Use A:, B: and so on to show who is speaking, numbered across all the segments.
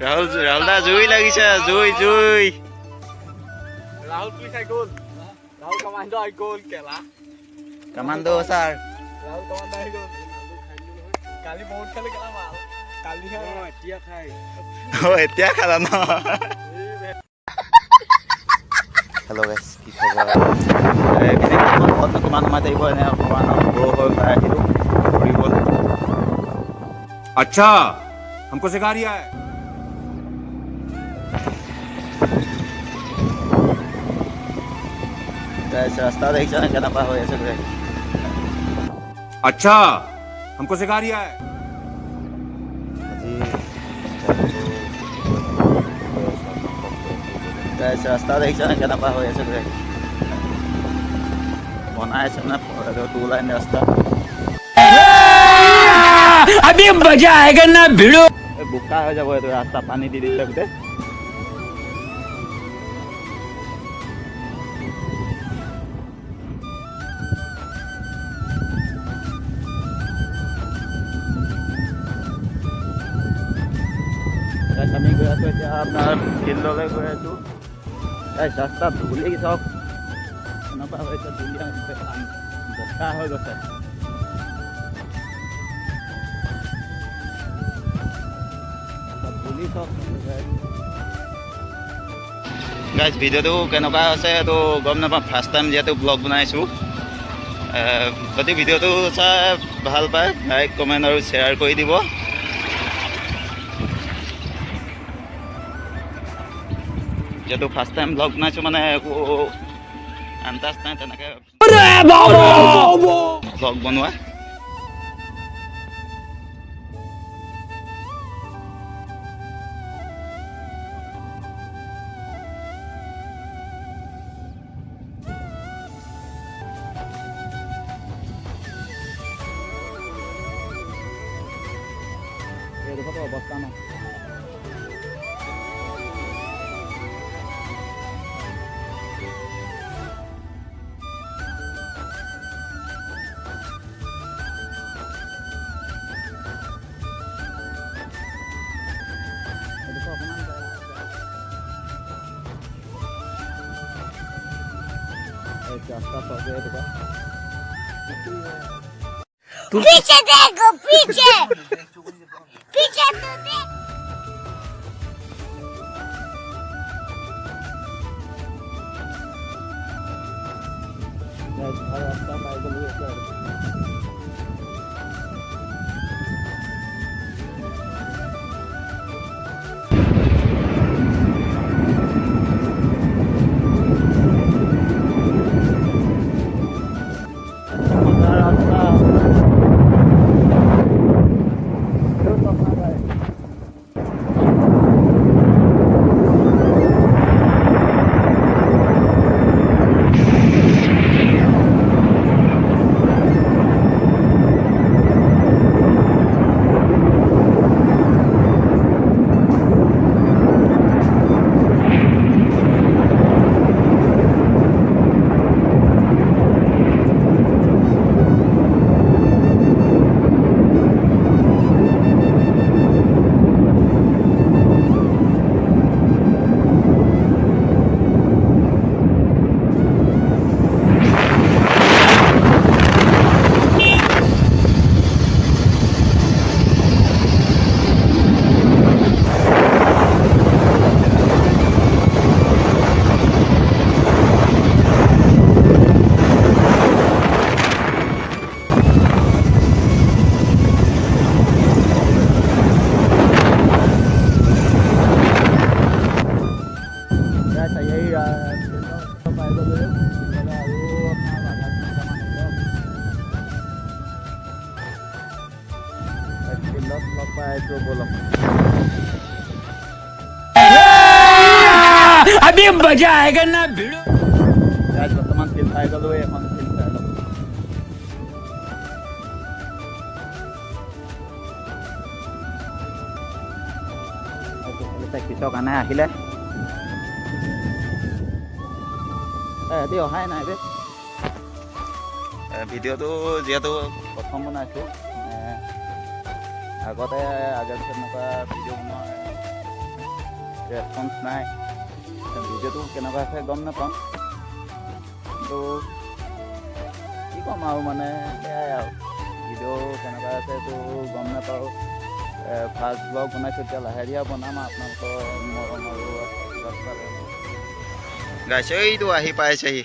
A: ৰাহুল দা জুই লাগিছে জুই জুই
B: Rahul please I goal. Rahul commando I goal kela.
A: Commando sir
B: Rahul commando I goal. Kali বহুত খেলে কেলা মাল। কালি খাই এতিয়া খাই।
A: এতিয়া খালা ন হেল্ল' গাইছ কি খবৰ অকণমান সোমাই থাকিব এনে অকণমান সৰু হৈ পাই আহিলোঁ ফুৰিবলৈ
C: अच्छा हमको सिखा रिया है
A: গাইছ ৰাস্তা দেখিছা নে কেনেকুৱা হৈ আছে বোলে
C: अच्छा हमको सिखा रिया है
A: আজি গাইছ ৰাস্তা দেখিছা নে কেনেকুৱা হৈ আছে বোলে বনাই আছে মানে টু লাইন ৰাস্তা
D: अभी मजा आएगा ना भिड़ो
A: বোকা হৈ যাব এইটো ৰাস্তা পানী দি দিছে গোটেই আমি গৈ আছোঁ এতিয়া আপোনাৰ ফিল্ডলৈ গৈ আছোঁ ৰাস্তা ধূলি চব এনেকুৱা হৈছে ধূলি বোকা হৈ গৈছে গাইজ ভিডিঅ'টো কেনেকুৱা হৈছে এইটো গম নাপাওঁ ফাৰ্ষ্ট টাইম যিহেতু ব্লগ বনাইছোঁ যদি ভিডিঅ'টো চাই ভাল পায় লাইক কমেণ্ট আৰু শ্বেয়াৰ কৰি দিব যিহেতু ফাৰ্ষ্ট টাইম ব্লগ বনাইছোঁ মানে একো আন্দাজ নাই তেনেকৈ ব্লগ বনোৱা এইডোখৰতো অৱস্থা নাই
E: पीछे देखो पीछे पीछे तो देख
D: अभी मजा आएगा ना भिड़ो
A: বৰ্তমান ফিল্ড পাই গ'লোঁ এখন ফিল্ড চাই লওঁ প্ৰেক্টিছৰ কাৰণে আহিলে সিহঁতি অহাই নাই দে ভিডিঅ'টো যিহেতু প্ৰথম বনাইছোঁ আগতে আগৰ এনেকুৱা ভিডিঅ' বনোৱা ৰেছপন্স নাই। ভিডিঅ'টো কেনেকুৱা আছে গম নাপাওঁ, কিন্তু কি ক'ম আৰু মানে সেয়াই আৰু ভিডিঅ' কেনেকুৱা আছে এইটো গম নাপাওঁ। ফাৰ্ষ্ট ব্লগ বনাইছোঁ, এতিয়া লাহে ধীৰে বনাম আপোনালোকৰ মৰম আৰু গাইছে। এইটো আহি পাইছেহি,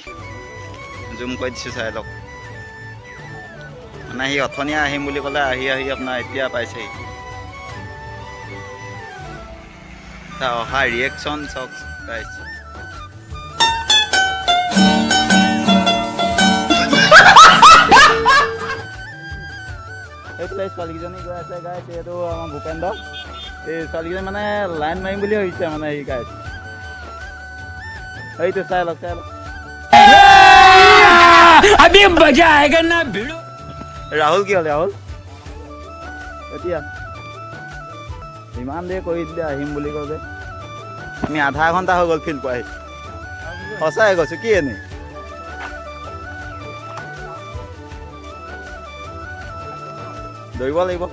A: জুম কৰি দিছোঁ চাই লওক। মানে সি অথনিয়ে আহিম বুলি ক'লে, আহি আপোনাৰ এতিয়া পাইছেহি। তাৰ অহা ৰিয়েকশ্যন চাওক গাইছে। এইফালে ছোৱালীকেইজনী গৈ আছে গাইছে, এইটো আমাৰ ভূপেন্দ্ৰ। এই ছোৱালীকেইজনী মানে লাইন মাৰিম বুলি ভাবিছে মানে সি গাইছে। এইটো চাই লওক চাই লওক।
D: अभी मजा आएगा ना भिड़ो।
A: ৰাহুল কি হ'ল ৰাহুল? এতিয়া ইমান দেৰি কৰি দিলে আহিম বুলি ক'লে। আমি আধা ঘণ্টা হৈ গ'ল ফিল্ড পোৱাহি। সঁচাই কৈছোঁ, কি এনেই দৌৰিব লাগিব।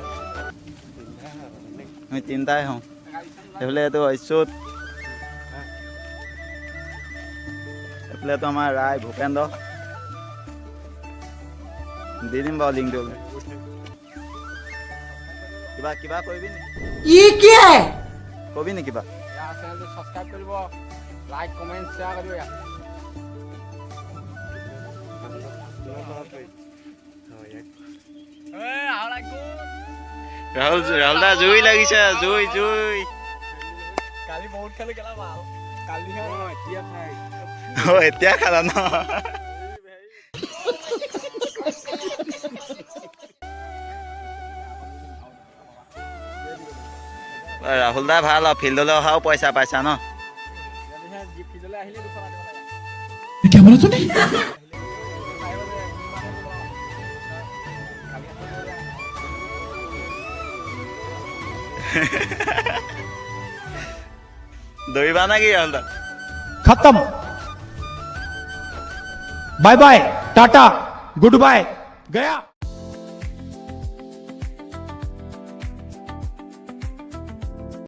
A: আমি তিনিটাই হওঁ। সেইফালে এইটো ঐচ্যুত, এইফালেতো আমাৰ ৰায় ভূপেন্দ্ৰ। দি দিম বাৰু লিংকটো। কিবা কিবা কৰিবি নি? কবি নি কিবা?
B: চেনেলটো ছাবস্ক্ৰাইব কৰিব, লাইক কমেণ্ট শ্বেয়াৰ কৰিব।
A: ৰাহুল দা জুই লাগিছে, জুই জুই।
B: কালি বহুত খেলি খেলা ভাল। কালি এতিয়া খাই
A: এতিয়া খালা ন? ৰাহুল দা ভাল আৰু ফিল্ডলৈ অহাও পইচা পাইছা ন?
B: ফিল্ডলৈ আহিলে 200 টকা দিব লাগে।
D: क्या बोला तूने?
A: দৌৰিবা নে কি ৰাহুল দা?
F: खत्म। Bye bye, tata, good bye, गया।